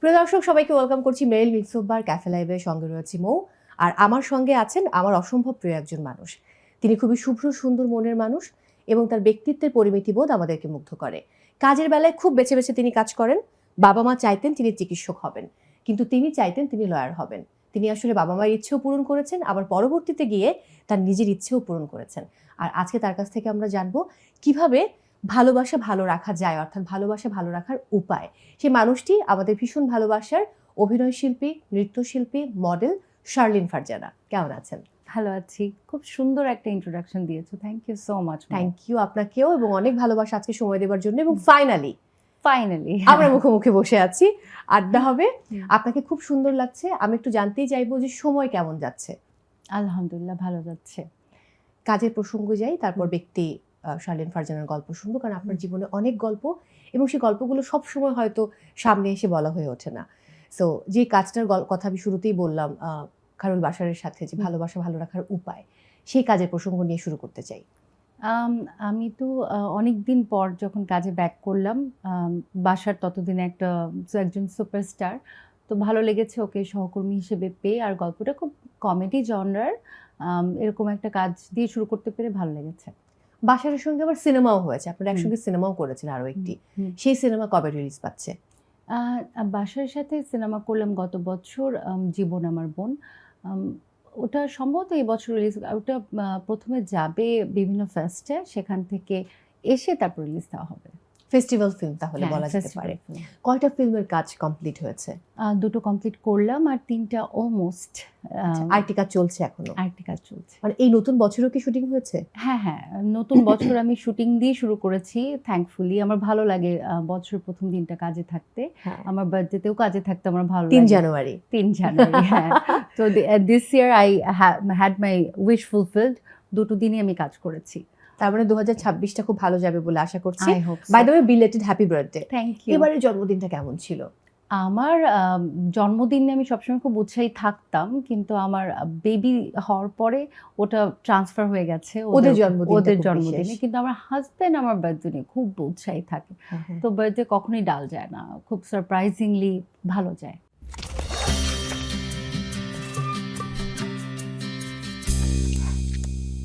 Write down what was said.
প্রিয় দর্শক সবাইকে ওয়েলকাম করছি মেরিল মিক্সোবার ক্যাফে লাইভের সঙ্গে রয়েছি মৌ। আর আমার সঙ্গে আছেন আমার অসম্ভব প্রিয় একজন মানুষ। তিনি খুবই শুভ্র সুন্দর মনের মানুষ এবং তার ব্যক্তিত্বের পরিমিতিবোধ আমাদেরকে মুগ্ধ করে। কাজের বেলায় খুব বেছে বেছে তিনি কাজ করেন। বাবা মা চাইতেন তিনি চিকিৎসক হবেন, কিন্তু তিনি চাইতেন তিনি লয়ার হবেন। তিনি আসলে বাবা মায়ের ইচ্ছেও পূরণ করেছেন, আবার পরবর্তীতে গিয়ে তার নিজের ইচ্ছেও পূরণ করেছেন। আর আজকে তার কাছ থেকে আমরা জানবো কিভাবে ভালোবাসা ভালো রাখা যায়, অর্থাৎ ভালোবাসা ভালো রাখার উপায়। সেই মানুষটি আমাদের ভীষণ ভালোবাসার অভিনয় শিল্পী, নৃত্যশিল্পী, মডেল শার্লিন ফারজানা। কেমন আছেন? ভালো আছি। খুব সুন্দর একটা ইন্ট্রোডাকশন দিয়েছো, thank you so much. Thank you আপনাকেও, এবং অনেক ভালোবাসা আজকে সময় দেওয়ার জন্য। এবং ফাইনালি আমরা মুখোমুখি বসে আছি, আড্ডা হবে। আপনাকে খুব সুন্দর লাগছে। আমি একটু জানতেই চাইবো যে সময় কেমন যাচ্ছে? আলহামদুলিল্লাহ ভালো যাচ্ছে। কাজের প্রসঙ্গ যাই, তারপর ব্যক্তি শার্লিন ফারজানার গল্প শুনবো, কারণ আপনার জীবনে অনেক গল্প এবং সেই গল্পগুলো সবসময় হয়তো সামনে এসে বলা হয়ে ওঠে না। সো যে কাজটার কথা আমি শুরুতেই বললাম খায়রুল বাশারের সাথে, যে ভালোবাসা ভালো রাখার উপায়, সেই কাজের প্রসঙ্গ নিয়ে শুরু করতে চাই। আমি তো অনেক দিন পর যখন কাজে ব্যাক করলাম, বাসার ততদিনে একজন সুপারস্টার, তো ভালো লেগেছে ওকে সহকর্মী হিসেবে পেয়ে। আর গল্পটা খুব কমেডি জনরার, এরকম একটা কাজ দিয়ে শুরু করতে পেরে ভালো লেগেছে। বাশারের সঙ্গে আবার সিনেমাও হয়েছে, আপনারা একসঙ্গে সিনেমাও করেছেন আরও একটি। সেই সিনেমা কবে রিলিজ পাচ্ছে? বাসার সাথে সিনেমা করলাম গত বছর, জীবন আমার বোন। ওটা সম্ভবত এই বছর রিলিজ। ওটা প্রথমে যাবে বিভিন্ন ফেস্টে, সেখান থেকে এসে তারপর রিলিজ দেওয়া হবে। ফেস্টিভ্যাল ফিল্ম তাহলে বলা যেতে পারে। কয়টা ফিল্মের কাজ কমপ্লিট হয়েছে? 2টো কমপ্লিট করলাম আর 3টা অলমোস্ট। আরেকটি কাজ চলছে এখনো? আরেকটি কাজ চলছে। মানে এই নতুন বছরও কি শুটিং হয়েছে? হ্যাঁ, নতুন বছর আমি শুটিং দিয়ে শুরু করেছি। থ্যাঙ্কফুলি আমার ভালো লাগে বছরের প্রথম দিনটা কাজে থাকতে। আমার বার্থডেতেও কাজে থাকতে আমার ভালো লাগে। 3 জানুয়ারি। হ্যাঁ। তো this year I had my wish fulfilled. 2টো দিনই আমি কাজ করেছি। তার মানে 2026টা খুব ভালো যাবে বলে আশা করছি। By the way, belated happy birthday. Thank you. এবারে জন্মদিনটা কেমন ছিল? আমার জন্মদিনে আমি সবসময় খুব উৎসাহী থাকতাম, কিন্তু আমার বেবি হওয়ার পরে ওটা ট্রান্সফার হয়ে গেছে ওদের জন্মদিনে। কিন্তু আমার হাজব্যান্ড আমার বার্থডে খুব উৎসাহী থাকে। তো বার্থডে কখনোই ডাল যায় না, খুব সারপ্রাইজিংলি ভালো যায়।